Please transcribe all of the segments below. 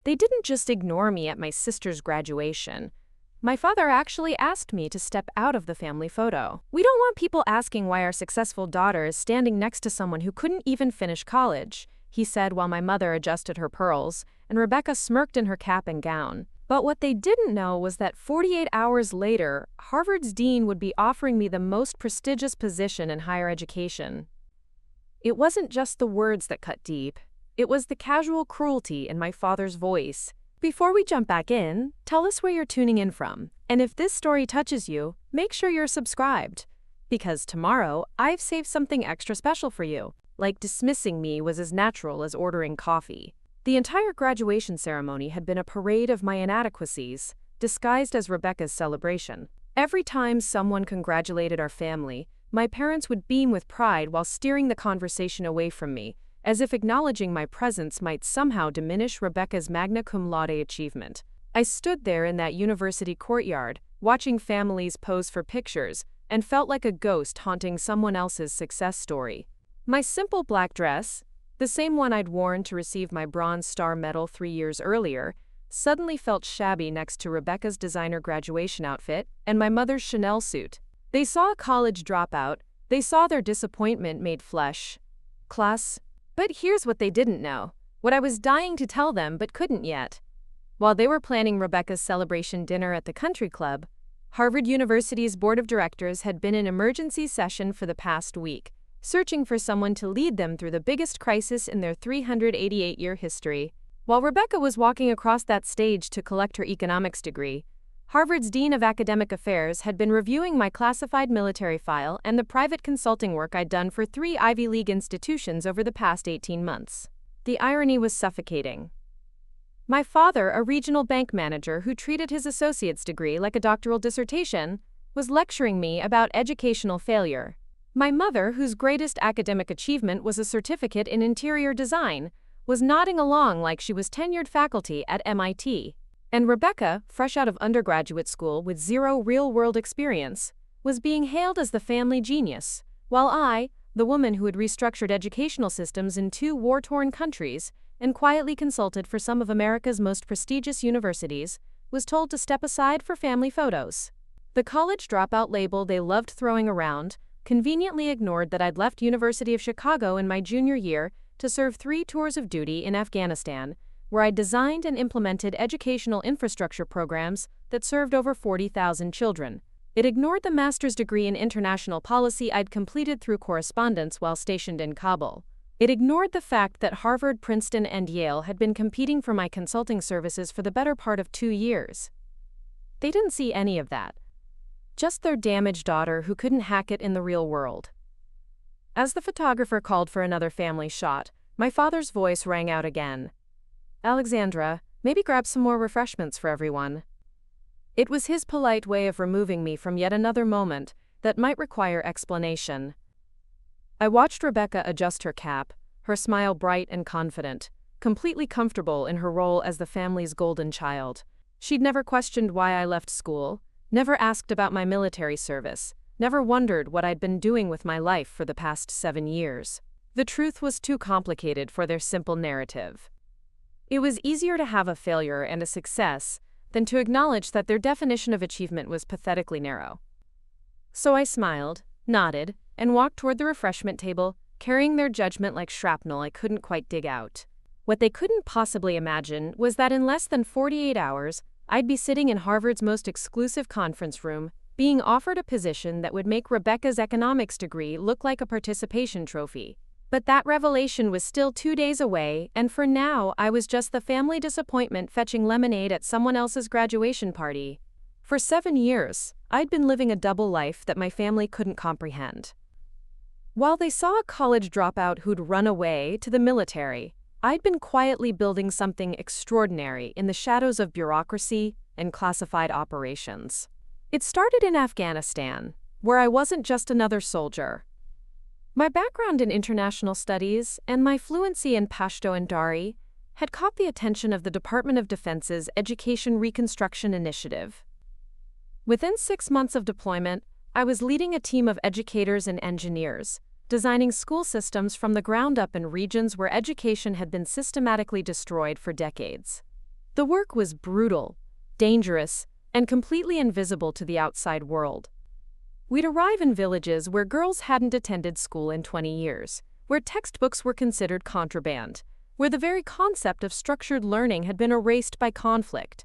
They didn't just ignore me at my sister's graduation. My father actually asked me to step out of the family photo. "We don't want people asking why our successful daughter is standing next to someone who couldn't even finish college," he said while my mother adjusted her pearls, and Rebecca smirked in her cap and gown. But what they didn't know was that 48 hours later, Harvard's dean would be offering me the most prestigious position in higher education. It wasn't just the words that cut deep. It was the casual cruelty in my father's voice. Before we jump back in, tell us where you're tuning in from. And if this story touches you, make sure you're subscribed. Because tomorrow, I've saved something extra special for you. Like dismissing me was as natural as ordering coffee. The entire graduation ceremony had been a parade of my inadequacies, disguised as Rebecca's celebration. Every time someone congratulated our family, my parents would beam with pride while steering the conversation away from me, as if acknowledging my presence might somehow diminish Rebecca's magna cum laude achievement. I stood there in that university courtyard, watching families pose for pictures, and felt like a ghost haunting someone else's success story. My simple black dress, the same one I'd worn to receive my Bronze Star medal 3 years earlier, suddenly felt shabby next to Rebecca's designer graduation outfit and my mother's Chanel suit. They saw a college dropout. They saw their disappointment made flesh. Class. But here's what they didn't know, what I was dying to tell them but couldn't yet. While they were planning Rebecca's celebration dinner at the country club, Harvard University's board of directors had been in emergency session for the past week, searching for someone to lead them through the biggest crisis in their 388-year history. While Rebecca was walking across that stage to collect her economics degree, Harvard's Dean of Academic Affairs had been reviewing my classified military file and the private consulting work I'd done for 3 Ivy League institutions over the past 18 months. The irony was suffocating. My father, a regional bank manager who treated his associate's degree like a doctoral dissertation, was lecturing me about educational failure. My mother, whose greatest academic achievement was a certificate in interior design, was nodding along like she was tenured faculty at MIT. And Rebecca, fresh out of undergraduate school with 0 real-world experience, was being hailed as the family genius, while I, the woman who had restructured educational systems in 2 war-torn countries and quietly consulted for some of America's most prestigious universities, was told to step aside for family photos. The college dropout label they loved throwing around conveniently ignored that I'd left University of Chicago in my junior year to serve 3 tours of duty in Afghanistan, where I designed and implemented educational infrastructure programs that served over 40,000 children. It ignored the master's degree in international policy I'd completed through correspondence while stationed in Kabul. It ignored the fact that Harvard, Princeton, and Yale had been competing for my consulting services for the better part of 2 years. They didn't see any of that. Just their damaged daughter who couldn't hack it in the real world. As the photographer called for another family shot, my father's voice rang out again. "Alexandra, maybe grab some more refreshments for everyone." It was his polite way of removing me from yet another moment that might require explanation. I watched Rebecca adjust her cap, her smile bright and confident, completely comfortable in her role as the family's golden child. She'd never questioned why I left school, never asked about my military service, never wondered what I'd been doing with my life for the past 7 years. The truth was too complicated for their simple narrative. It was easier to have a failure and a success than to acknowledge that their definition of achievement was pathetically narrow. So I smiled, nodded, and walked toward the refreshment table, carrying their judgment like shrapnel I couldn't quite dig out. What they couldn't possibly imagine was that in less than 48 hours, I'd be sitting in Harvard's most exclusive conference room, being offered a position that would make Rebecca's economics degree look like a participation trophy. But that revelation was still 2 days away, and for now I was just the family disappointment fetching lemonade at someone else's graduation party. For 7 years, I'd been living a double life that my family couldn't comprehend. While they saw a college dropout who'd run away to the military, I'd been quietly building something extraordinary in the shadows of bureaucracy and classified operations. It started in Afghanistan, where I wasn't just another soldier. My background in international studies and my fluency in Pashto and Dari had caught the attention of the Department of Defense's Education Reconstruction Initiative. Within 6 months of deployment, I was leading a team of educators and engineers, designing school systems from the ground up in regions where education had been systematically destroyed for decades. The work was brutal, dangerous, and completely invisible to the outside world. We'd arrive in villages where girls hadn't attended school in 20 years, where textbooks were considered contraband, where the very concept of structured learning had been erased by conflict.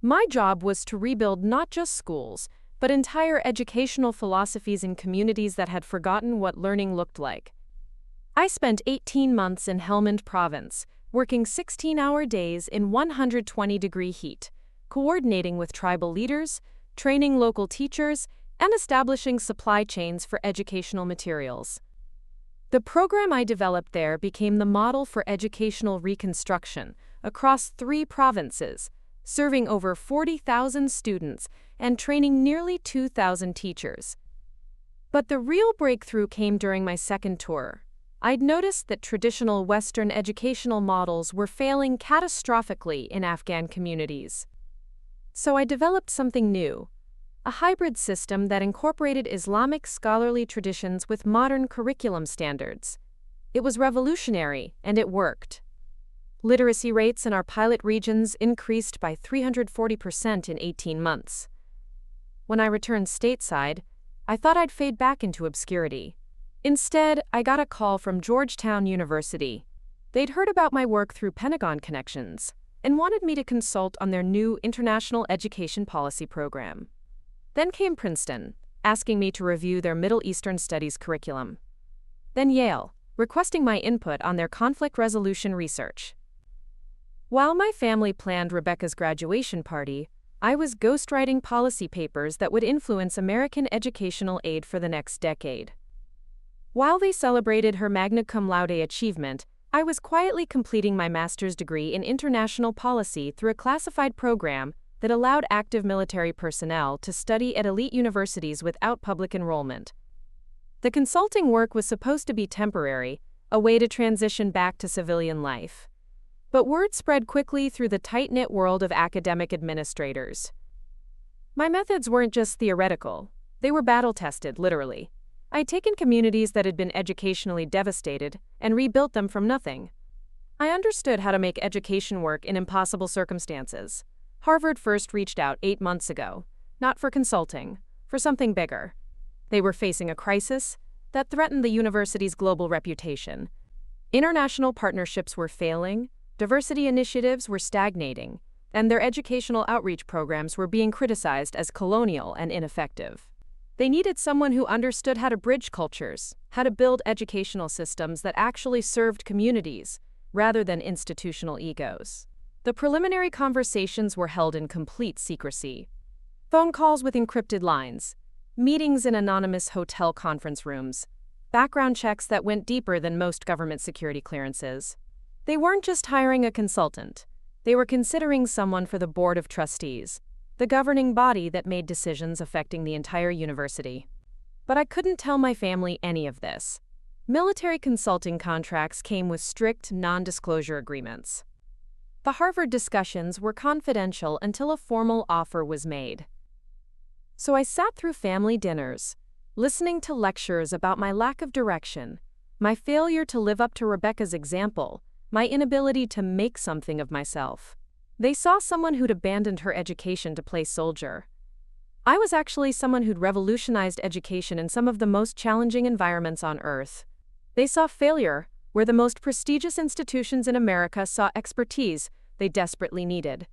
My job was to rebuild not just schools, but entire educational philosophies in communities that had forgotten what learning looked like. I spent 18 months in Helmand Province, working 16-hour days in 120-degree heat, coordinating with tribal leaders, training local teachers, and establishing supply chains for educational materials. The program I developed there became the model for educational reconstruction across 3 provinces, serving over 40,000 students and training nearly 2,000 teachers. But the real breakthrough came during my second tour. I'd noticed that traditional Western educational models were failing catastrophically in Afghan communities. So I developed something new, a hybrid system that incorporated Islamic scholarly traditions with modern curriculum standards. It was revolutionary, and it worked. Literacy rates in our pilot regions increased by 340% in 18 months. When I returned stateside, I thought I'd fade back into obscurity. Instead, I got a call from Georgetown University. They'd heard about my work through Pentagon connections and wanted me to consult on their new international education policy program. Then came Princeton, asking me to review their Middle Eastern Studies curriculum. Then Yale, requesting my input on their conflict resolution research. While my family planned Rebecca's graduation party, I was ghostwriting policy papers that would influence American educational aid for the next decade. While they celebrated her magna cum laude achievement, I was quietly completing my master's degree in international policy through a classified program that allowed active military personnel to study at elite universities without public enrollment. The consulting work was supposed to be temporary, a way to transition back to civilian life. But word spread quickly through the tight-knit world of academic administrators. My methods weren't just theoretical, they were battle-tested, literally. I'd taken communities that had been educationally devastated and rebuilt them from nothing. I understood how to make education work in impossible circumstances. Harvard first reached out 8 months ago, not for consulting, for something bigger. They were facing a crisis that threatened the university's global reputation. International partnerships were failing, diversity initiatives were stagnating, and their educational outreach programs were being criticized as colonial and ineffective. They needed someone who understood how to bridge cultures, how to build educational systems that actually served communities, rather than institutional egos. The preliminary conversations were held in complete secrecy. Phone calls with encrypted lines, meetings in anonymous hotel conference rooms, background checks that went deeper than most government security clearances. They weren't just hiring a consultant. They were considering someone for the board of trustees, the governing body that made decisions affecting the entire university. But I couldn't tell my family any of this. Military consulting contracts came with strict non-disclosure agreements. The Harvard discussions were confidential until a formal offer was made. So I sat through family dinners, listening to lectures about my lack of direction, my failure to live up to Rebecca's example, my inability to make something of myself. They saw someone who'd abandoned her education to play soldier. I was actually someone who'd revolutionized education in some of the most challenging environments on Earth. They saw failure, where the most prestigious institutions in America saw expertise they desperately needed.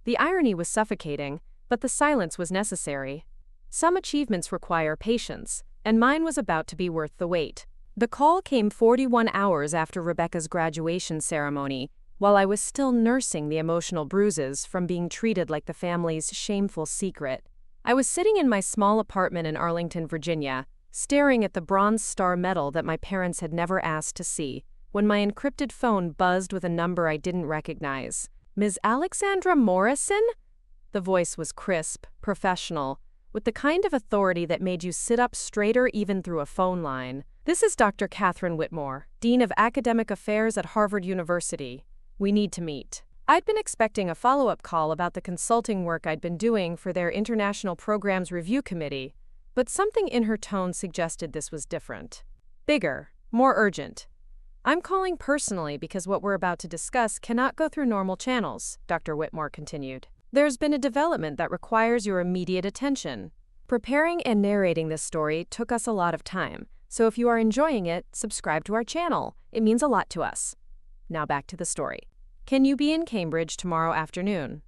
The irony was suffocating, but the silence was necessary. Some achievements require patience, and mine was about to be worth the wait. The call came 41 hours after Rebecca's graduation ceremony, while I was still nursing the emotional bruises from being treated like the family's shameful secret. I was sitting in my small apartment in Arlington, Virginia, staring at the Bronze Star medal that my parents had never asked to see, when my encrypted phone buzzed with a number I didn't recognize. Ms. Alexandra Morrison? The voice was crisp, professional, with the kind of authority that made you sit up straighter even through a phone line. This is Dr. Catherine Whitmore, Dean of Academic Affairs at Harvard University. We need to meet. I'd been expecting a follow-up call about the consulting work I'd been doing for their International Programs Review Committee, but something in her tone suggested this was different. Bigger, more urgent. I'm calling personally because what we're about to discuss cannot go through normal channels, Dr. Whitmore continued. There's been a development that requires your immediate attention. Preparing and narrating this story took us a lot of time, so if you are enjoying it, subscribe to our channel. It means a lot to us. Now back to the story. Can you be in Cambridge tomorrow afternoon?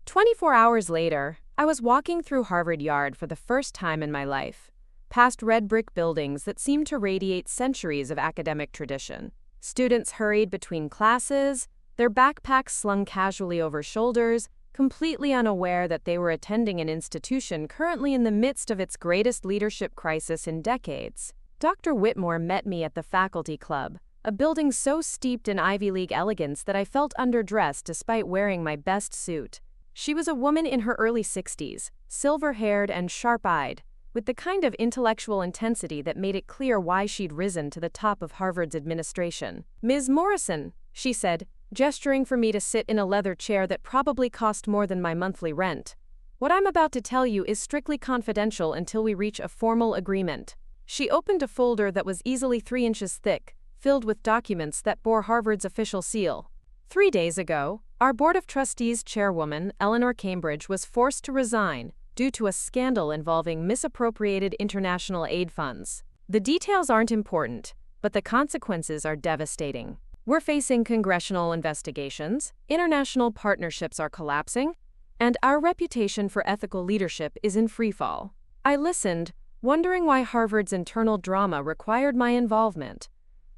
24 hours later, I was walking through Harvard Yard for the first time in my life, past red brick buildings that seemed to radiate centuries of academic tradition. Students hurried between classes, their backpacks slung casually over shoulders, completely unaware that they were attending an institution currently in the midst of its greatest leadership crisis in decades. Dr. Whitmore met me at the faculty club, a building so steeped in Ivy League elegance that I felt underdressed despite wearing my best suit. She was a woman in her early 60s, silver-haired and sharp-eyed, with the kind of intellectual intensity that made it clear why she'd risen to the top of Harvard's administration. "Ms. Morrison," she said, gesturing for me to sit in a leather chair that probably cost more than my monthly rent. "What I'm about to tell you is strictly confidential until we reach a formal agreement." She opened a folder that was easily 3 inches thick, filled with documents that bore Harvard's official seal. 3 days ago, our Board of Trustees chairwoman, Eleanor Cambridge, was forced to resign due to a scandal involving misappropriated international aid funds. The details aren't important, but the consequences are devastating. We're facing congressional investigations, international partnerships are collapsing, and our reputation for ethical leadership is in freefall. I listened, wondering why Harvard's internal drama required my involvement.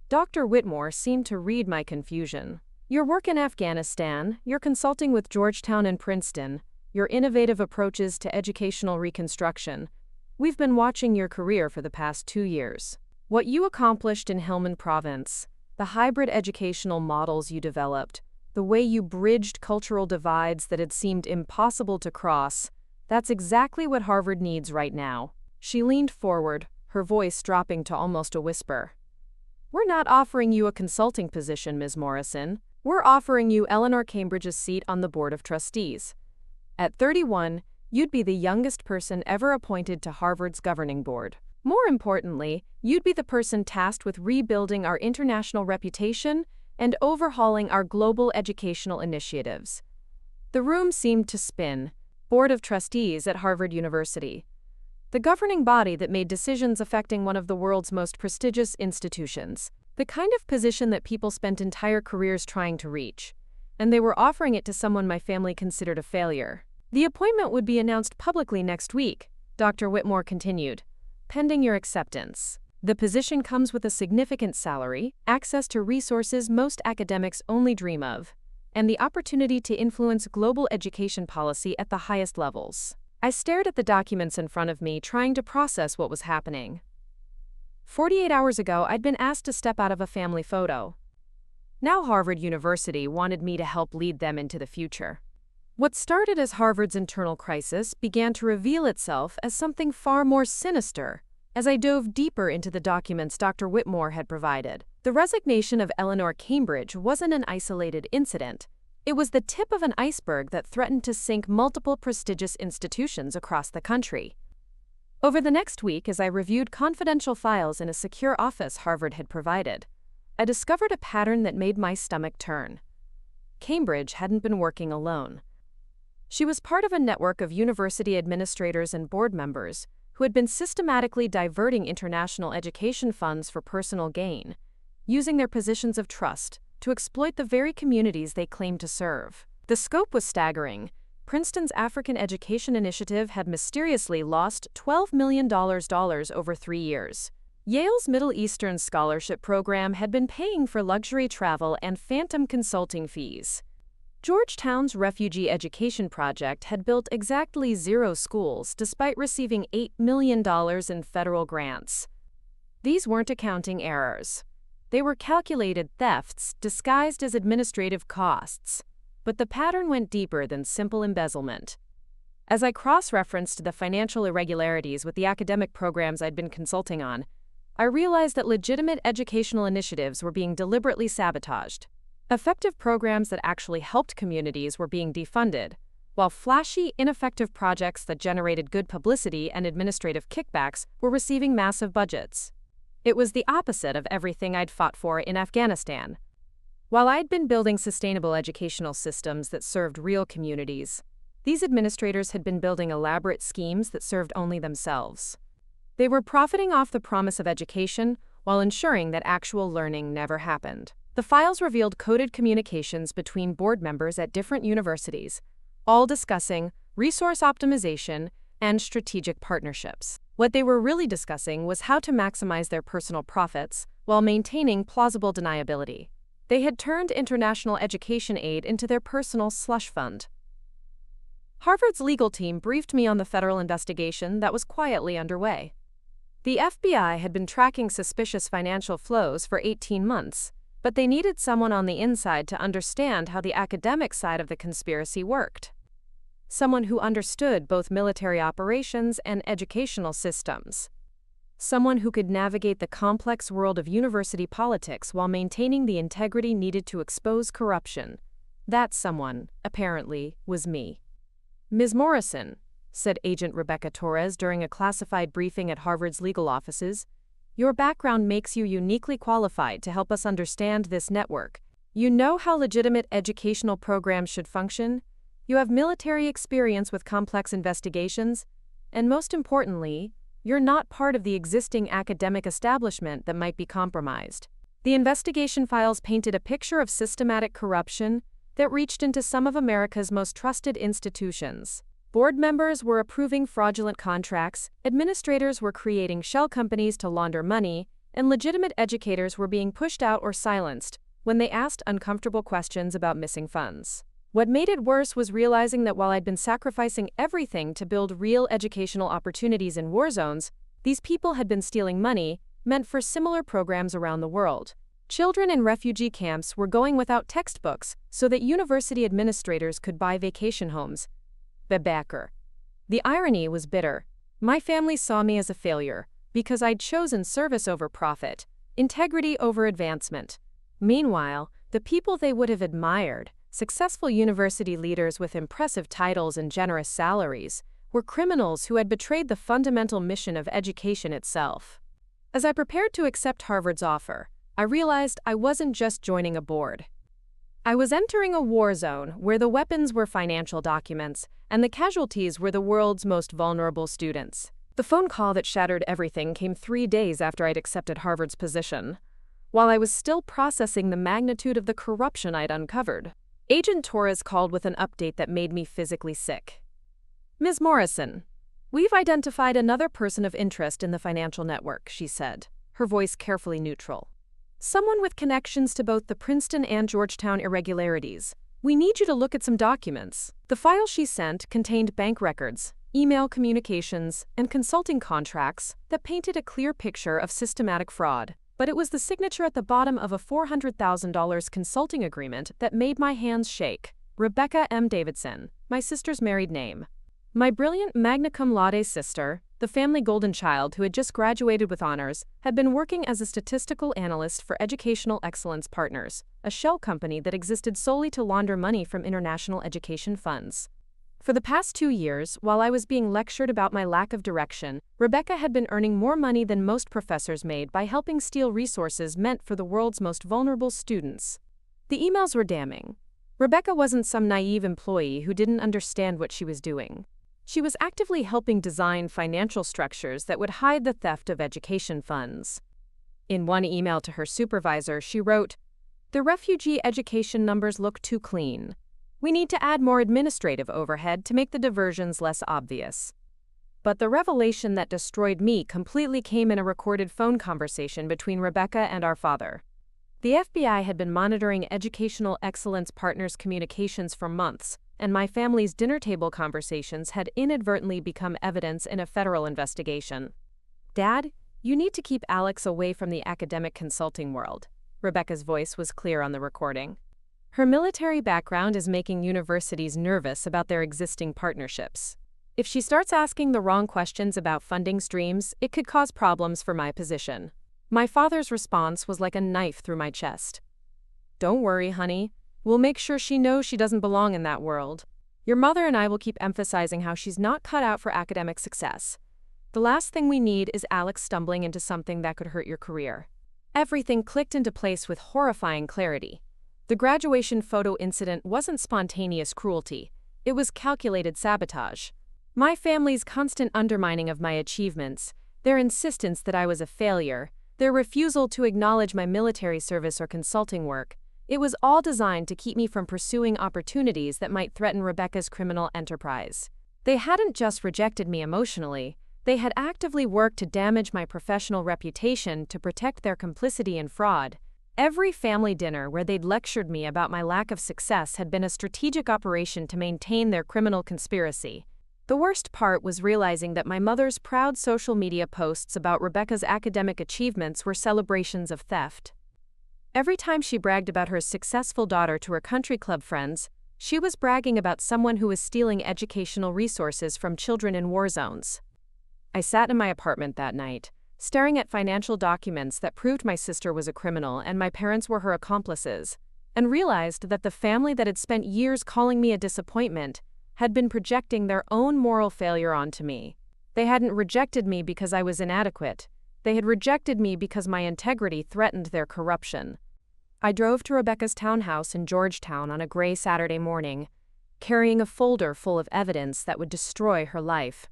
Dr. Whitmore seemed to read my confusion. Your work in Afghanistan, your consulting with Georgetown and Princeton, your innovative approaches to educational reconstruction. We've been watching your career for the past 2 years. What you accomplished in Helmand Province, the hybrid educational models you developed, the way you bridged cultural divides that had seemed impossible to cross, that's exactly what Harvard needs right now. She leaned forward, her voice dropping to almost a whisper. We're not offering you a consulting position, Ms. Morrison. We're offering you Eleanor Cambridge's seat on the Board of Trustees. At 31, you'd be the youngest person ever appointed to Harvard's governing board. More importantly, you'd be the person tasked with rebuilding our international reputation and overhauling our global educational initiatives. The room seemed to spin. Board of Trustees at Harvard University, the governing body that made decisions affecting one of the world's most prestigious institutions, the kind of position that people spent entire careers trying to reach, and they were offering it to someone my family considered a failure. The appointment would be announced publicly next week, Dr. Whitmore continued, pending your acceptance. The position comes with a significant salary, access to resources most academics only dream of, and the opportunity to influence global education policy at the highest levels. I stared at the documents in front of me, trying to process what was happening. 48 hours ago, I'd been asked to step out of a family photo. Now Harvard University wanted me to help lead them into the future. What started as Harvard's internal crisis began to reveal itself as something far more sinister as I dove deeper into the documents Dr. Whitmore had provided. The resignation of Eleanor Cambridge wasn't an isolated incident. It was the tip of an iceberg that threatened to sink multiple prestigious institutions across the country. Over the next week, as I reviewed confidential files in a secure office Harvard had provided, I discovered a pattern that made my stomach turn. Cambridge hadn't been working alone. She was part of a network of university administrators and board members who had been systematically diverting international education funds for personal gain, using their positions of trust to exploit the very communities they claimed to serve. The scope was staggering. Princeton's African Education Initiative had mysteriously lost $12 million over 3 years. Yale's Middle Eastern Scholarship Program had been paying for luxury travel and phantom consulting fees. Georgetown's Refugee Education Project had built exactly 0 schools despite receiving $8 million in federal grants. These weren't accounting errors. They were calculated thefts disguised as administrative costs. But the pattern went deeper than simple embezzlement. As I cross-referenced the financial irregularities with the academic programs I'd been consulting on, I realized that legitimate educational initiatives were being deliberately sabotaged. Effective programs that actually helped communities were being defunded, while flashy, ineffective projects that generated good publicity and administrative kickbacks were receiving massive budgets. It was the opposite of everything I'd fought for in Afghanistan. While I'd been building sustainable educational systems that served real communities, these administrators had been building elaborate schemes that served only themselves. They were profiting off the promise of education while ensuring that actual learning never happened. The files revealed coded communications between board members at different universities, all discussing resource optimization and strategic partnerships. What they were really discussing was how to maximize their personal profits while maintaining plausible deniability. They had turned international education aid into their personal slush fund. Harvard's legal team briefed me on the federal investigation that was quietly underway. The FBI had been tracking suspicious financial flows for 18 months, but they needed someone on the inside to understand how the academic side of the conspiracy worked. Someone who understood both military operations and educational systems. Someone who could navigate the complex world of university politics while maintaining the integrity needed to expose corruption. That someone, apparently, was me. "Ms. Morrison," said Agent Rebecca Torres during a classified briefing at Harvard's legal offices, "your background makes you uniquely qualified to help us understand this network. You know how legitimate educational programs should function, you have military experience with complex investigations, and most importantly, you're not part of the existing academic establishment that might be compromised." The investigation files painted a picture of systematic corruption that reached into some of America's most trusted institutions. Board members were approving fraudulent contracts, administrators were creating shell companies to launder money, and legitimate educators were being pushed out or silenced when they asked uncomfortable questions about missing funds. What made it worse was realizing that while I'd been sacrificing everything to build real educational opportunities in war zones, these people had been stealing money meant for similar programs around the world. Children in refugee camps were going without textbooks so that university administrators could buy vacation homes. Bebacker. The irony was bitter. My family saw me as a failure because I'd chosen service over profit, integrity over advancement. Meanwhile, the people they would have admired, successful university leaders with impressive titles and generous salaries, were criminals who had betrayed the fundamental mission of education itself. As I prepared to accept Harvard's offer, I realized I wasn't just joining a board. I was entering a war zone where the weapons were financial documents and the casualties were the world's most vulnerable students. The phone call that shattered everything came 3 days after I'd accepted Harvard's position, while I was still processing the magnitude of the corruption I'd uncovered. Agent Torres called with an update that made me physically sick. "Ms. Morrison, we've identified another person of interest in the financial network," she said, her voice carefully neutral. "Someone with connections to both the Princeton and Georgetown irregularities. We need you to look at some documents." The file she sent contained bank records, email communications, and consulting contracts that painted a clear picture of systematic fraud. But it was the signature at the bottom of a $400,000 consulting agreement that made my hands shake. Rebecca M. Davidson, my sister's married name. My brilliant magna cum laude sister, the family golden child who had just graduated with honors, had been working as a statistical analyst for Educational Excellence Partners, a shell company that existed solely to launder money from international education funds. For the past 2 years, while I was being lectured about my lack of direction, Rebecca had been earning more money than most professors made by helping steal resources meant for the world's most vulnerable students. The emails were damning. Rebecca wasn't some naive employee who didn't understand what she was doing. She was actively helping design financial structures that would hide the theft of education funds. In one email to her supervisor, she wrote, "The refugee education numbers look too clean. We need to add more administrative overhead to make the diversions less obvious." But the revelation that destroyed me completely came in a recorded phone conversation between Rebecca and our father. The FBI had been monitoring Educational Excellence Partners' communications for months, and my family's dinner table conversations had inadvertently become evidence in a federal investigation. "Dad, you need to keep Alex away from the academic consulting world." Rebecca's voice was clear on the recording. "Her military background is making universities nervous about their existing partnerships. If she starts asking the wrong questions about funding streams, it could cause problems for my position." My father's response was like a knife through my chest. "Don't worry, honey. We'll make sure she knows she doesn't belong in that world. Your mother and I will keep emphasizing how she's not cut out for academic success. The last thing we need is Alex stumbling into something that could hurt your career. Everything clicked into place with horrifying clarity. The graduation photo incident wasn't spontaneous cruelty. It was calculated sabotage. My family's constant undermining of my achievements, their insistence that I was a failure, their refusal to acknowledge my military service or consulting work, it was all designed to keep me from pursuing opportunities that might threaten Rebecca's criminal enterprise. They hadn't just rejected me emotionally, they had actively worked to damage my professional reputation to protect their complicity in fraud. Every family dinner where they'd lectured me about my lack of success had been a strategic operation to maintain their criminal conspiracy. The worst part was realizing that my mother's proud social media posts about Rebecca's academic achievements were celebrations of theft. Every time she bragged about her successful daughter to her country club friends, she was bragging about someone who was stealing educational resources from children in war zones. I sat in my apartment that night, staring at financial documents that proved my sister was a criminal and my parents were her accomplices, and realized that the family that had spent years calling me a disappointment had been projecting their own moral failure onto me. They hadn't rejected me because I was inadequate. They had rejected me because my integrity threatened their corruption. I drove to Rebecca's townhouse in Georgetown on a gray Saturday morning, carrying a folder full of evidence that would destroy her life.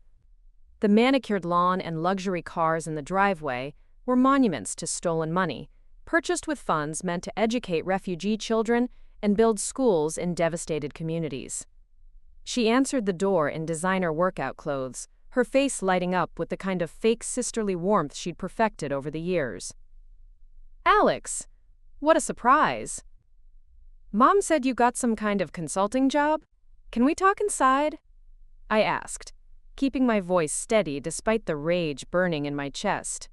The manicured lawn and luxury cars in the driveway were monuments to stolen money, purchased with funds meant to educate refugee children and build schools in devastated communities. She answered the door in designer workout clothes, her face lighting up with the kind of fake sisterly warmth she'd perfected over the years. "Alex, what a surprise. Mom said you got some kind of consulting job? Can we talk inside?" I asked, keeping my voice steady despite the rage burning in my chest.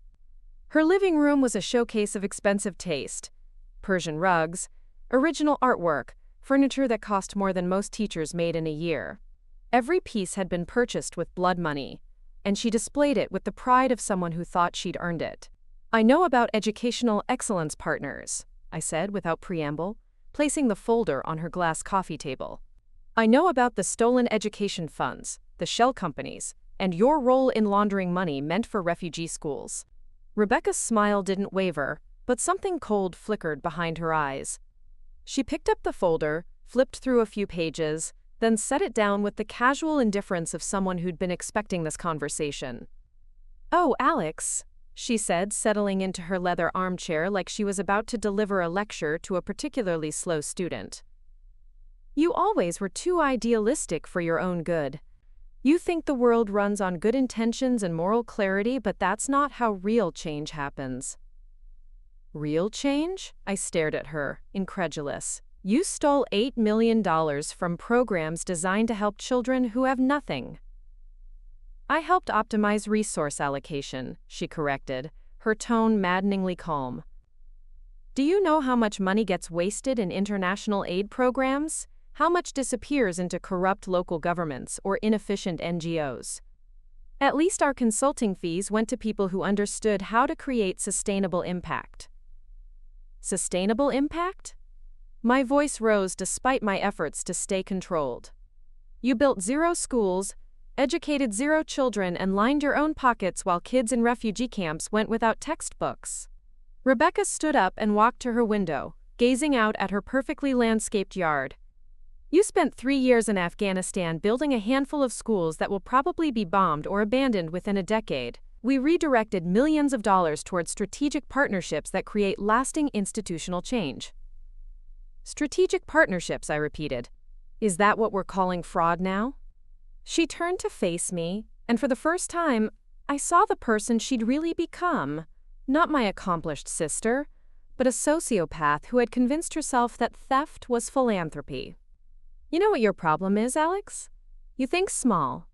Her living room was a showcase of expensive taste. Persian rugs, original artwork, furniture that cost more than most teachers made in a year. Every piece had been purchased with blood money, and she displayed it with the pride of someone who thought she'd earned it. "I know about Educational Excellence Partners," I said without preamble, placing the folder on her glass coffee table. "I know about the stolen education funds, the shell companies, and your role in laundering money meant for refugee schools." Rebecca's smile didn't waver, but something cold flickered behind her eyes. She picked up the folder, flipped through a few pages, then set it down with the casual indifference of someone who'd been expecting this conversation. "Oh, Alex," she said, settling into her leather armchair like she was about to deliver a lecture to a particularly slow student. "You always were too idealistic for your own good. You think the world runs on good intentions and moral clarity, but that's not how real change happens." "Real change?" I stared at her, incredulous. "You stole $8 million from programs designed to help children who have nothing." "I helped optimize resource allocation," she corrected, her tone maddeningly calm. "Do you know how much money gets wasted in international aid programs? How much disappears into corrupt local governments or inefficient NGOs? At least our consulting fees went to people who understood how to create sustainable impact." Sustainable impact? My voice rose despite my efforts to stay controlled. "You built 0 schools, educated 0 children, and lined your own pockets while kids in refugee camps went without textbooks." Rebecca stood up and walked to her window, gazing out at her perfectly landscaped yard. "You spent 3 years in Afghanistan building a handful of schools that will probably be bombed or abandoned within a decade. We redirected millions of dollars towards strategic partnerships that create lasting institutional change." "Strategic partnerships," I repeated. "Is that what we're calling fraud now?" She turned to face me, and for the first time, I saw the person she'd really become. Not my accomplished sister, but a sociopath who had convinced herself that theft was philanthropy. "You know what your problem is, Alex? You think small.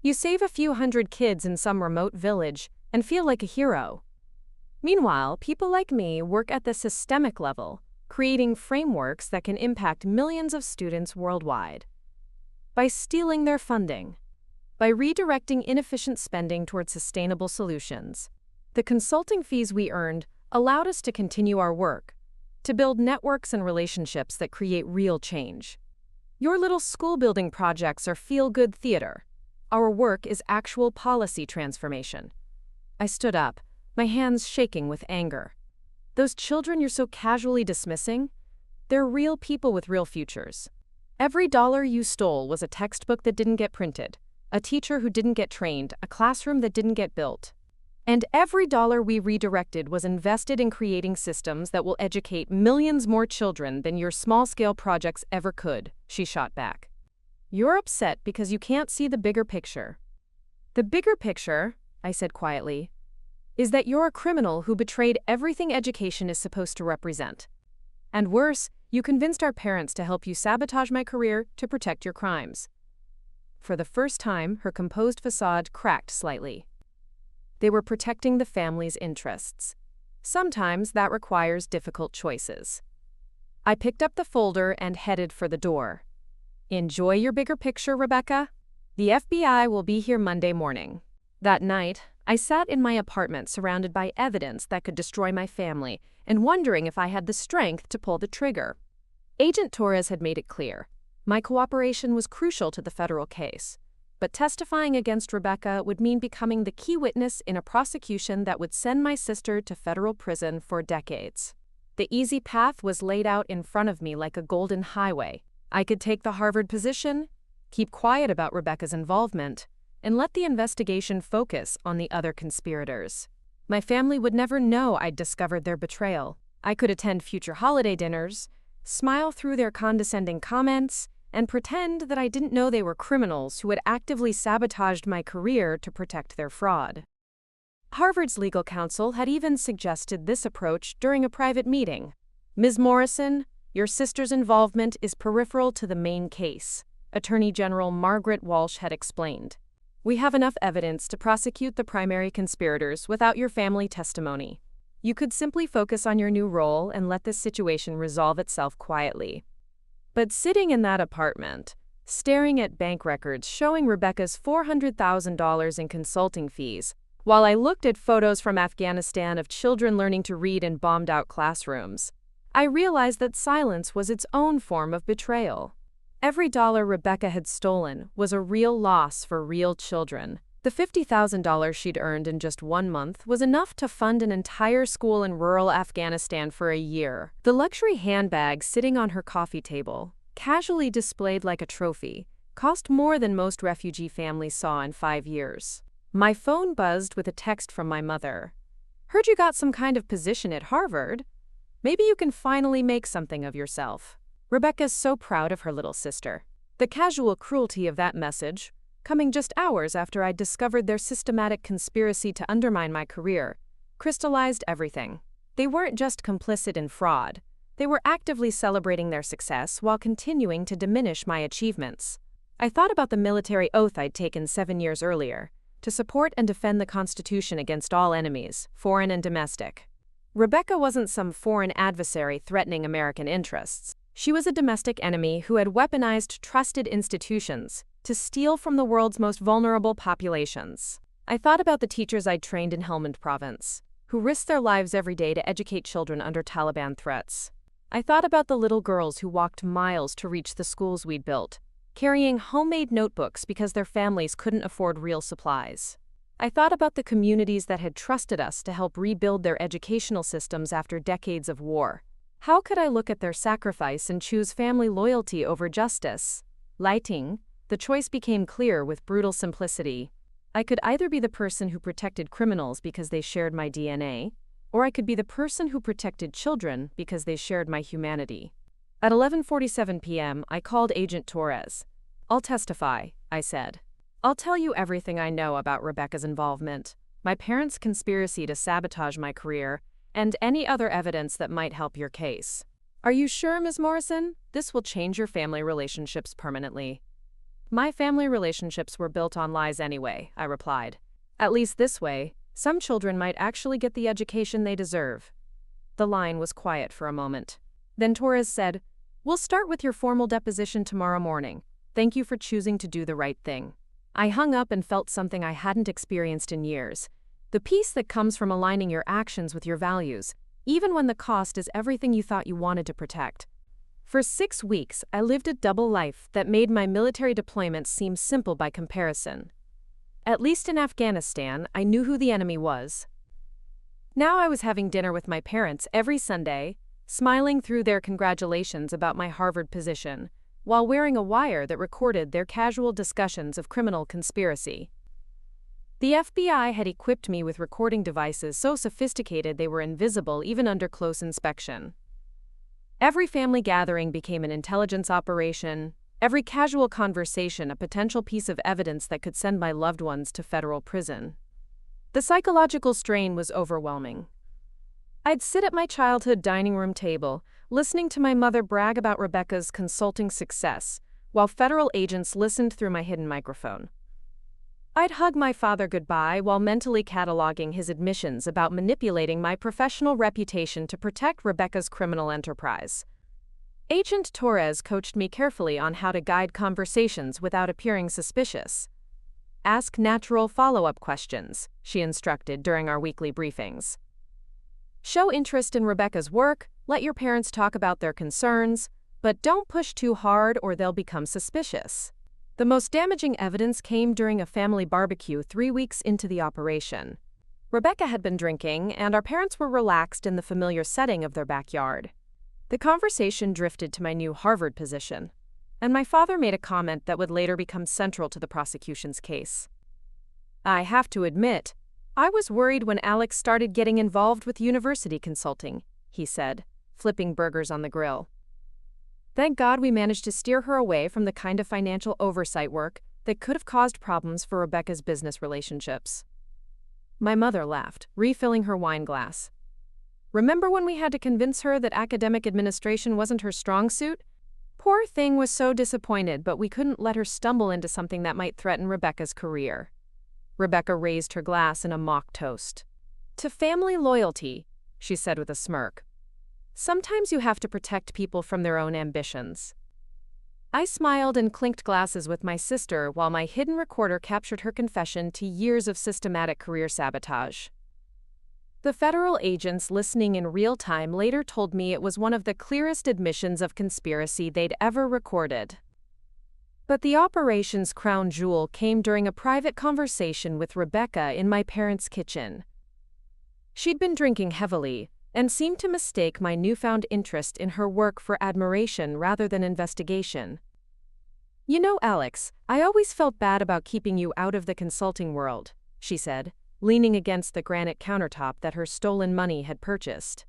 You save a few hundred kids in some remote village and feel like a hero. Meanwhile, people like me work at the systemic level, creating frameworks that can impact millions of students worldwide. By stealing their funding, by redirecting inefficient spending towards sustainable solutions. The consulting fees we earned allowed us to continue our work, to build networks and relationships that create real change. Your little school building projects are feel-good theater. Our work is actual policy transformation. I stood up, my hands shaking with anger. Those children you're so casually dismissing? They're real people with real futures. Every dollar you stole was a textbook that didn't get printed, a teacher who didn't get trained, a classroom that didn't get built. And every dollar we redirected was invested in creating systems that will educate millions more children than your small-scale projects ever could, she shot back. You're upset because you can't see the bigger picture. The bigger picture, I said quietly, is that you're a criminal who betrayed everything education is supposed to represent. And worse, you convinced our parents to help you sabotage my career to protect your crimes. For the first time, her composed facade cracked slightly. They were protecting the family's interests. Sometimes that requires difficult choices. I picked up the folder and headed for the door. Enjoy your bigger picture, Rebecca. The FBI will be here Monday morning. That night, I sat in my apartment surrounded by evidence that could destroy my family and wondering if I had the strength to pull the trigger. Agent Torres had made it clear. My cooperation was crucial to the federal case. But testifying against Rebecca would mean becoming the key witness in a prosecution that would send my sister to federal prison for decades. The easy path was laid out in front of me like a golden highway. I could take the Harvard position, keep quiet about Rebecca's involvement, and let the investigation focus on the other conspirators. My family would never know I'd discovered their betrayal. I could attend future holiday dinners, smile through their condescending comments, and pretend that I didn't know they were criminals who had actively sabotaged my career to protect their fraud. Harvard's legal counsel had even suggested this approach during a private meeting. Ms. Morrison, your sister's involvement is peripheral to the main case, Attorney General Margaret Walsh had explained. We have enough evidence to prosecute the primary conspirators without your family testimony. You could simply focus on your new role and let this situation resolve itself quietly. But sitting in that apartment, staring at bank records showing Rebecca's $400,000 in consulting fees, while I looked at photos from Afghanistan of children learning to read in bombed-out classrooms, I realized that silence was its own form of betrayal. Every dollar Rebecca had stolen was a real loss for real children. The $50,000 she'd earned in just 1 month was enough to fund an entire school in rural Afghanistan for a year. The luxury handbag sitting on her coffee table, casually displayed like a trophy, cost more than most refugee families saw in 5 years. My phone buzzed with a text from my mother. Heard you got some kind of position at Harvard. Maybe you can finally make something of yourself. Rebecca's so proud of her little sister. The casual cruelty of that message, coming just hours after I'd discovered their systematic conspiracy to undermine my career, crystallized everything. They weren't just complicit in fraud. They were actively celebrating their success while continuing to diminish my achievements. I thought about the military oath I'd taken 7 years earlier, to support and defend the Constitution against all enemies, foreign and domestic. Rebecca wasn't some foreign adversary threatening American interests. She was a domestic enemy who had weaponized trusted institutions to steal from the world's most vulnerable populations. I thought about the teachers I'd trained in Helmand Province, who risked their lives every day to educate children under Taliban threats. I thought about the little girls who walked miles to reach the schools we'd built, carrying homemade notebooks because their families couldn't afford real supplies. I thought about the communities that had trusted us to help rebuild their educational systems after decades of war. How could I look at their sacrifice and choose family loyalty over justice? Lighting, the choice became clear with brutal simplicity. I could either be the person who protected criminals because they shared my DNA, or I could be the person who protected children because they shared my humanity. At 11:47 p.m., I called Agent Torres. I'll testify, I said. I'll tell you everything I know about Rebecca's involvement, my parents' conspiracy to sabotage my career, and any other evidence that might help your case. Are you sure, Ms. Morrison? This will change your family relationships permanently. My family relationships were built on lies anyway, I replied. At least this way, some children might actually get the education they deserve. The line was quiet for a moment. Then Torres said, "We'll start with your formal deposition tomorrow morning. Thank you for choosing to do the right thing." I hung up and felt something I hadn't experienced in years. The peace that comes from aligning your actions with your values, even when the cost is everything you thought you wanted to protect. For 6 weeks, I lived a double life that made my military deployments seem simple by comparison. At least in Afghanistan, I knew who the enemy was. Now I was having dinner with my parents every Sunday, smiling through their congratulations about my Harvard position, while wearing a wire that recorded their casual discussions of criminal conspiracy. The FBI had equipped me with recording devices so sophisticated they were invisible even under close inspection. Every family gathering became an intelligence operation, every casual conversation a potential piece of evidence that could send my loved ones to federal prison. The psychological strain was overwhelming. I'd sit at my childhood dining room table, listening to my mother brag about Rebecca's consulting success, while federal agents listened through my hidden microphone. I'd hug my father goodbye while mentally cataloging his admissions about manipulating my professional reputation to protect Rebecca's criminal enterprise. Agent Torres coached me carefully on how to guide conversations without appearing suspicious. Ask natural follow-up questions, she instructed during our weekly briefings. Show interest in Rebecca's work, let your parents talk about their concerns, but don't push too hard or they'll become suspicious. The most damaging evidence came during a family barbecue 3 weeks into the operation. Rebecca had been drinking, and our parents were relaxed in the familiar setting of their backyard. The conversation drifted to my new Harvard position, and my father made a comment that would later become central to the prosecution's case. I have to admit, I was worried when Alex started getting involved with university consulting, he said, flipping burgers on the grill. Thank God we managed to steer her away from the kind of financial oversight work that could have caused problems for Rebecca's business relationships. My mother laughed, refilling her wine glass. Remember when we had to convince her that academic administration wasn't her strong suit? Poor thing was so disappointed, but we couldn't let her stumble into something that might threaten Rebecca's career. Rebecca raised her glass in a mock toast. To family loyalty, she said with a smirk. Sometimes you have to protect people from their own ambitions. I smiled and clinked glasses with my sister while my hidden recorder captured her confession to years of systematic career sabotage. The federal agents listening in real time later told me it was one of the clearest admissions of conspiracy they'd ever recorded. But the operation's crown jewel came during a private conversation with Rebecca in my parents' kitchen. She'd been drinking heavily and seemed to mistake my newfound interest in her work for admiration rather than investigation. You know, Alex, I always felt bad about keeping you out of the consulting world, she said, leaning against the granite countertop that her stolen money had purchased.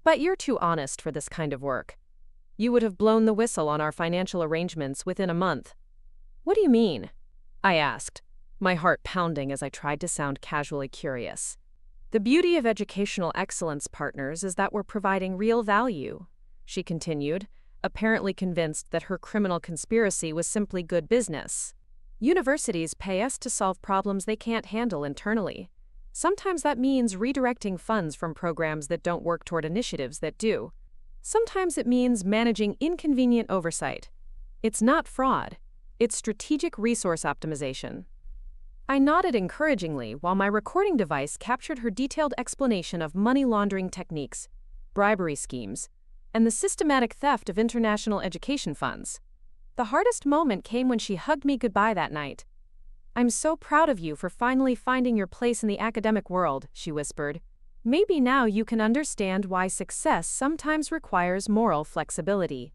But you're too honest for this kind of work. You would have blown the whistle on our financial arrangements within a month. What do you mean? I asked, my heart pounding as I tried to sound casually curious. The beauty of educational excellence partners is that we're providing real value, she continued, apparently convinced that her criminal conspiracy was simply good business. Universities pay us to solve problems they can't handle internally. Sometimes that means redirecting funds from programs that don't work toward initiatives that do. Sometimes it means managing inconvenient oversight. It's not fraud. It's strategic resource optimization. I nodded encouragingly while my recording device captured her detailed explanation of money laundering techniques, bribery schemes, and the systematic theft of international education funds. The hardest moment came when she hugged me goodbye that night. I'm so proud of you for finally finding your place in the academic world, she whispered. Maybe now you can understand why success sometimes requires moral flexibility.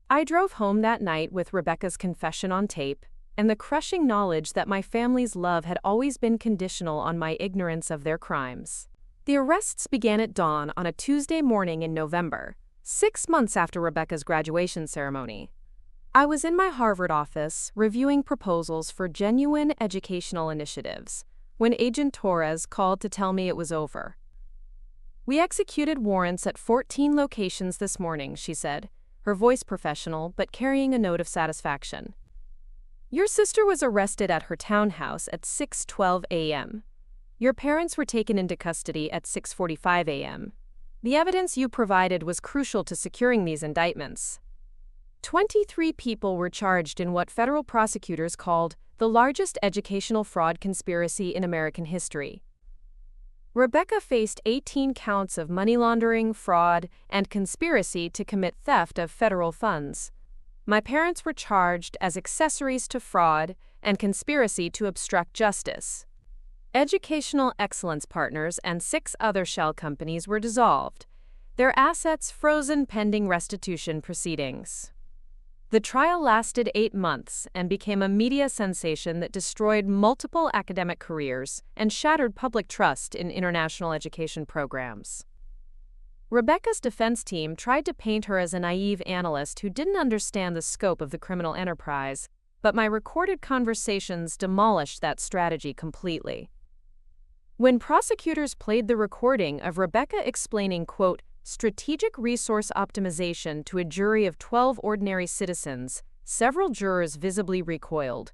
I drove home that night with Rebecca's confession on tape, and the crushing knowledge that my family's love had always been conditional on my ignorance of their crimes. The arrests began at dawn on a Tuesday morning in November, 6 months after Rebecca's graduation ceremony. I was in my Harvard office reviewing proposals for genuine educational initiatives when Agent Torres called to tell me it was over. We executed warrants at 14 locations this morning, she said, her voice professional but carrying a note of satisfaction. Your sister was arrested at her townhouse at 6:12 a.m. Your parents were taken into custody at 6:45 a.m. The evidence you provided was crucial to securing these indictments. 23 people were charged in what federal prosecutors called the largest educational fraud conspiracy in American history. Rebecca faced 18 counts of money laundering, fraud, and conspiracy to commit theft of federal funds. My parents were charged as accessories to fraud and conspiracy to obstruct justice. Educational Excellence Partners and 6 other shell companies were dissolved, their assets frozen pending restitution proceedings. The trial lasted 8 months and became a media sensation that destroyed multiple academic careers and shattered public trust in international education programs. Rebecca's defense team tried to paint her as a naive analyst who didn't understand the scope of the criminal enterprise, but my recorded conversations demolished that strategy completely. When prosecutors played the recording of Rebecca explaining, quote, strategic resource optimization to a jury of 12 ordinary citizens, several jurors visibly recoiled.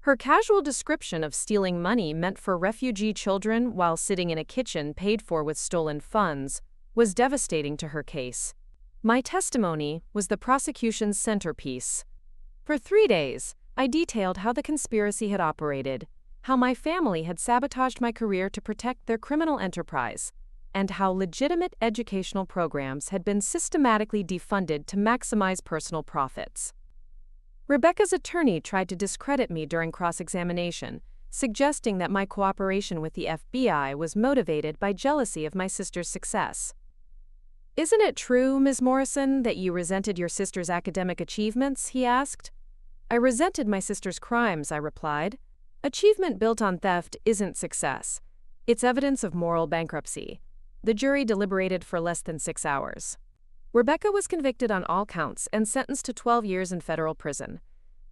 Her casual description of stealing money meant for refugee children while sitting in a kitchen paid for with stolen funds was devastating to her case. My testimony was the prosecution's centerpiece. For 3 days, I detailed how the conspiracy had operated, how my family had sabotaged my career to protect their criminal enterprise, and how legitimate educational programs had been systematically defunded to maximize personal profits. Rebecca's attorney tried to discredit me during cross-examination, suggesting that my cooperation with the FBI was motivated by jealousy of my sister's success. "Isn't it true, Ms. Morrison, that you resented your sister's academic achievements?" he asked. "I resented my sister's crimes," I replied. "Achievement built on theft isn't success. It's evidence of moral bankruptcy." The jury deliberated for less than 6 hours. Rebecca was convicted on all counts and sentenced to 12 years in federal prison.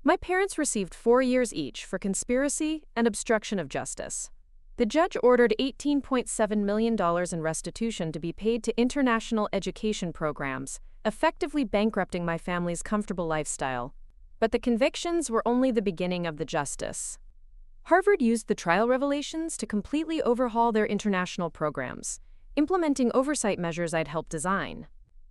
My parents received 4 years each for conspiracy and obstruction of justice. The judge ordered $18.7 million in restitution to be paid to international education programs, effectively bankrupting my family's comfortable lifestyle. But the convictions were only the beginning of the justice. Harvard used the trial revelations to completely overhaul their international programs, implementing oversight measures I'd helped design.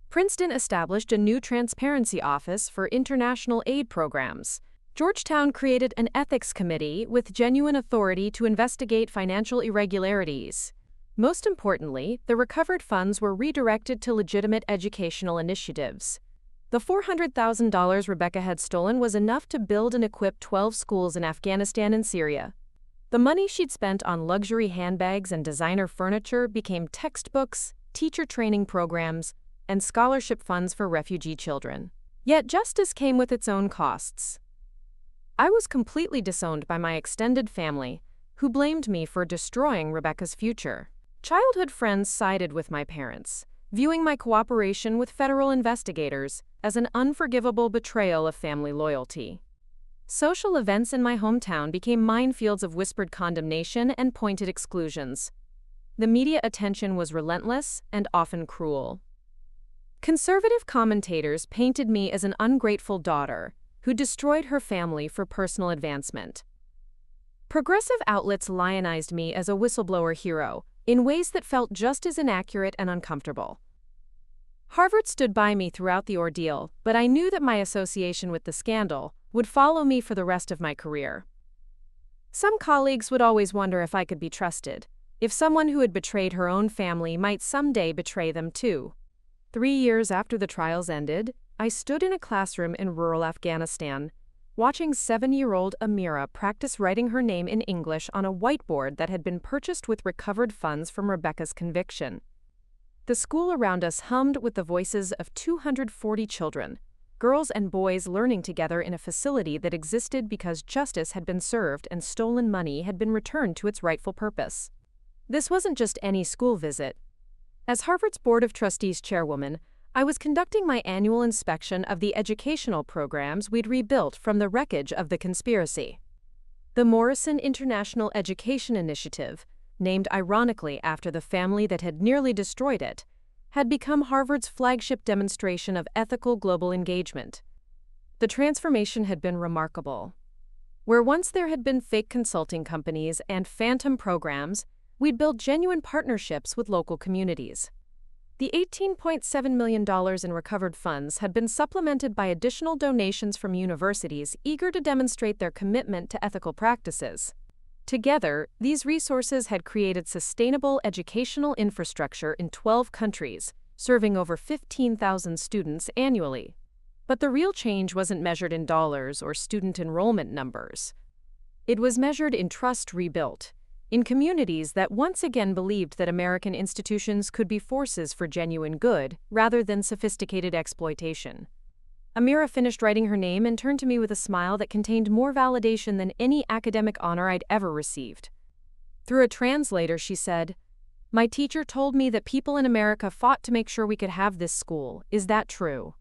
Princeton established a new transparency office for international aid programs. Georgetown created an ethics committee with genuine authority to investigate financial irregularities. Most importantly, the recovered funds were redirected to legitimate educational initiatives. The $400,000 Rebecca had stolen was enough to build and equip 12 schools in Afghanistan and Syria. The money she'd spent on luxury handbags and designer furniture became textbooks, teacher training programs, and scholarship funds for refugee children. Yet justice came with its own costs. I was completely disowned by my extended family, who blamed me for destroying Rebecca's future. Childhood friends sided with my parents, viewing my cooperation with federal investigators as an unforgivable betrayal of family loyalty. Social events in my hometown became minefields of whispered condemnation and pointed exclusions. The media attention was relentless and often cruel. Conservative commentators painted me as an ungrateful daughter who destroyed her family for personal advancement. Progressive outlets lionized me as a whistleblower hero in ways that felt just as inaccurate and uncomfortable. Harvard stood by me throughout the ordeal, but I knew that my association with the scandal would follow me for the rest of my career. Some colleagues would always wonder if I could be trusted, if someone who had betrayed her own family might someday betray them too. 3 years after the trials ended, I stood in a classroom in rural Afghanistan, watching 7-year-old Amira practice writing her name in English on a whiteboard that had been purchased with recovered funds from Rebecca's conviction. The school around us hummed with the voices of 240 children, girls and boys learning together in a facility that existed because justice had been served and stolen money had been returned to its rightful purpose. This wasn't just any school visit. As Harvard's Board of Trustees chairwoman, I was conducting my annual inspection of the educational programs we'd rebuilt from the wreckage of the conspiracy. The Morrison International Education Initiative, named ironically after the family that had nearly destroyed it, had become Harvard's flagship demonstration of ethical global engagement. The transformation had been remarkable. Where once there had been fake consulting companies and phantom programs, we'd built genuine partnerships with local communities. The $18.7 million in recovered funds had been supplemented by additional donations from universities eager to demonstrate their commitment to ethical practices. Together, these resources had created sustainable educational infrastructure in 12 countries, serving over 15,000 students annually. But the real change wasn't measured in dollars or student enrollment numbers. It was measured in trust rebuilt, in communities that once again believed that American institutions could be forces for genuine good rather than sophisticated exploitation. Amira finished writing her name and turned to me with a smile that contained more validation than any academic honor I'd ever received. Through a translator, she said, "My teacher told me that people in America fought to make sure we could have this school. Is that true?"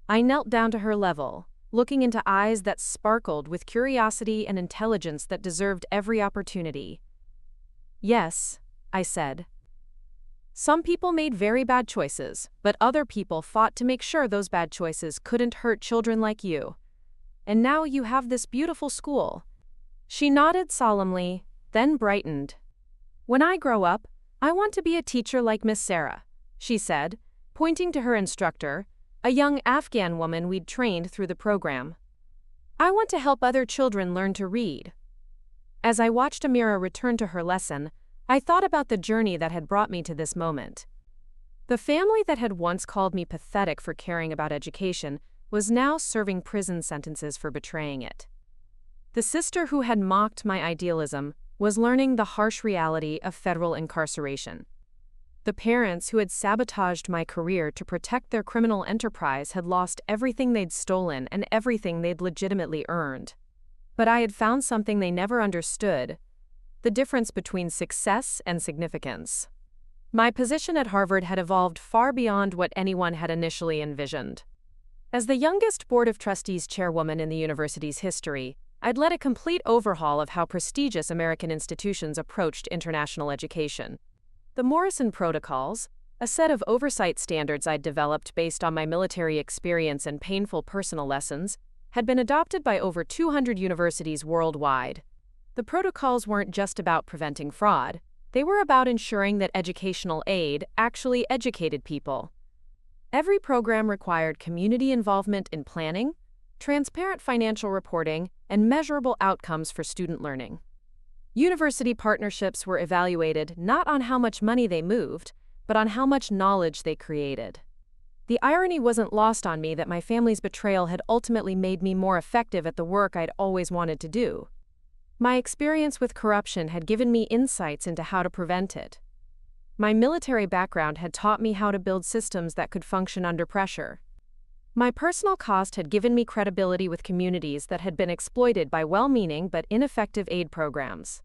I knelt down to her level, looking into eyes that sparkled with curiosity and intelligence that deserved every opportunity. "Yes," I said. "Some people made very bad choices, but other people fought to make sure those bad choices couldn't hurt children like you. And now you have this beautiful school." She nodded solemnly, then brightened. "When I grow up, I want to be a teacher like Miss Sarah," she said, pointing to her instructor, a young Afghan woman we'd trained through the program. "I want to help other children learn to read." As I watched Amira return to her lesson, I thought about the journey that had brought me to this moment. The family that had once called me pathetic for caring about education was now serving prison sentences for betraying it. The sister who had mocked my idealism was learning the harsh reality of federal incarceration. The parents who had sabotaged my career to protect their criminal enterprise had lost everything they'd stolen and everything they'd legitimately earned. But I had found something they never understood: the difference between success and significance. My position at Harvard had evolved far beyond what anyone had initially envisioned. As the youngest Board of Trustees chairwoman in the university's history, I'd led a complete overhaul of how prestigious American institutions approached international education. The Morrison Protocols, a set of oversight standards I'd developed based on my military experience and painful personal lessons, had been adopted by over 200 universities worldwide. The protocols weren't just about preventing fraud, they were about ensuring that educational aid actually educated people. Every program required community involvement in planning, transparent financial reporting, and measurable outcomes for student learning. University partnerships were evaluated not on how much money they moved, but on how much knowledge they created. The irony wasn't lost on me that my family's betrayal had ultimately made me more effective at the work I'd always wanted to do. My experience with corruption had given me insights into how to prevent it. My military background had taught me how to build systems that could function under pressure. My personal cost had given me credibility with communities that had been exploited by well-meaning but ineffective aid programs.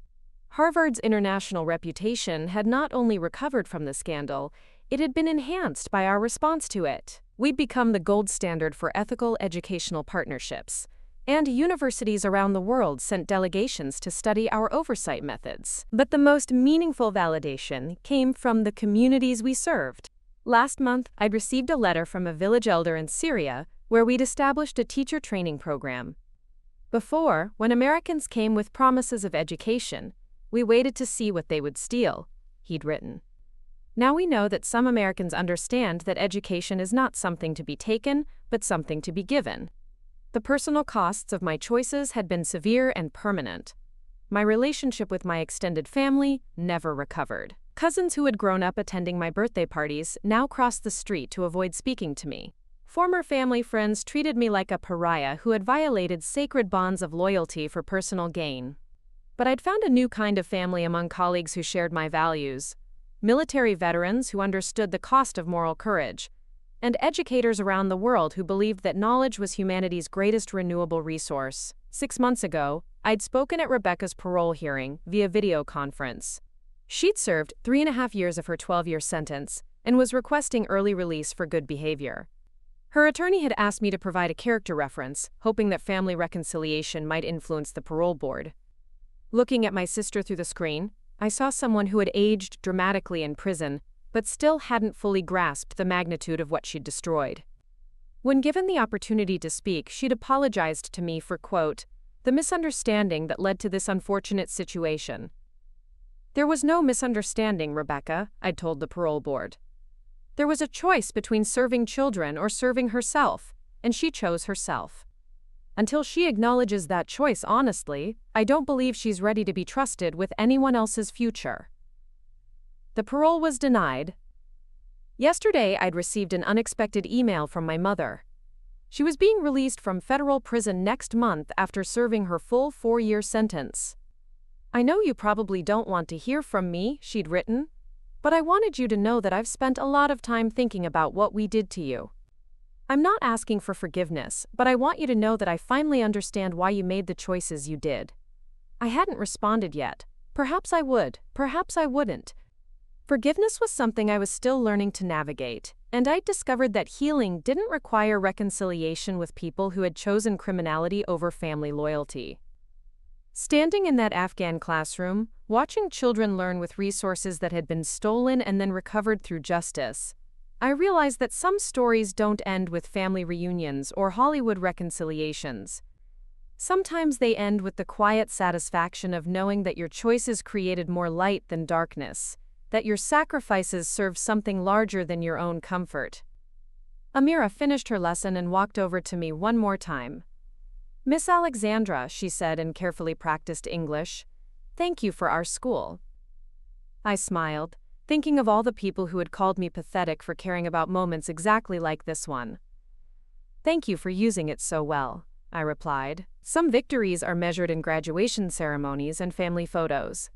Harvard's international reputation had not only recovered from the scandal, it had been enhanced by our response to it. We'd become the gold standard for ethical educational partnerships, and universities around the world sent delegations to study our oversight methods. But the most meaningful validation came from the communities we served. Last month, I'd received a letter from a village elder in Syria where we'd established a teacher training program. Before, when Americans came with promises of education, we waited to see what they would steal, he'd written. Now we know that some Americans understand that education is not something to be taken, but something to be given. The personal costs of my choices had been severe and permanent. My relationship with my extended family never recovered. Cousins who had grown up attending my birthday parties now crossed the street to avoid speaking to me. Former family friends treated me like a pariah who had violated sacred bonds of loyalty for personal gain. But I'd found a new kind of family among colleagues who shared my values: military veterans who understood the cost of moral courage, and educators around the world who believed that knowledge was humanity's greatest renewable resource. 6 months ago, I'd spoken at Rebecca's parole hearing via video conference. She'd served 3.5 years of her 12-year sentence and was requesting early release for good behavior. Her attorney had asked me to provide a character reference, hoping that family reconciliation might influence the parole board. Looking at my sister through the screen, I saw someone who had aged dramatically in prison, but still hadn't fully grasped the magnitude of what she'd destroyed. When given the opportunity to speak, she'd apologized to me for, quote, the misunderstanding that led to this unfortunate situation. There was no misunderstanding, Rebecca, I'd told the parole board. There was a choice between serving children or serving herself, and she chose herself. Until she acknowledges that choice honestly, I don't believe she's ready to be trusted with anyone else's future. The parole was denied. Yesterday, I'd received an unexpected email from my mother. She was being released from federal prison next month after serving her full 4-year sentence. "I know you probably don't want to hear from me," she'd written, "but I wanted you to know that I've spent a lot of time thinking about what we did to you. I'm not asking for forgiveness, but I want you to know that I finally understand why you made the choices you did. I hadn't responded yet. Perhaps I would, perhaps I wouldn't." Forgiveness was something I was still learning to navigate, and I'd discovered that healing didn't require reconciliation with people who had chosen criminality over family loyalty. Standing in that Afghan classroom, watching children learn with resources that had been stolen and then recovered through justice, I realized that some stories don't end with family reunions or Hollywood reconciliations. Sometimes they end with the quiet satisfaction of knowing that your choices created more light than darkness, that your sacrifices served something larger than your own comfort. Amira finished her lesson and walked over to me one more time. "Miss Alexandra," she said in carefully practiced English, "thank you for our school." I smiled, thinking of all the people who had called me pathetic for caring about moments exactly like this one. "Thank you for using it so well," I replied. Some victories are measured in graduation ceremonies and family photos.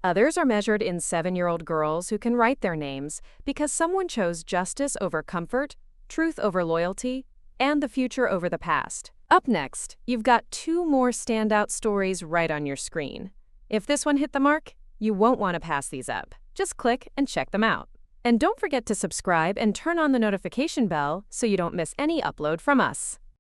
Others are measured in 7-year-old girls who can write their names because someone chose justice over comfort, truth over loyalty, and the future over the past. Up next, you've got 2 more standout stories right on your screen. If this one hit the mark, you won't want to pass these up. Just click and check them out. And don't forget to subscribe and turn on the notification bell so you don't miss any upload from us.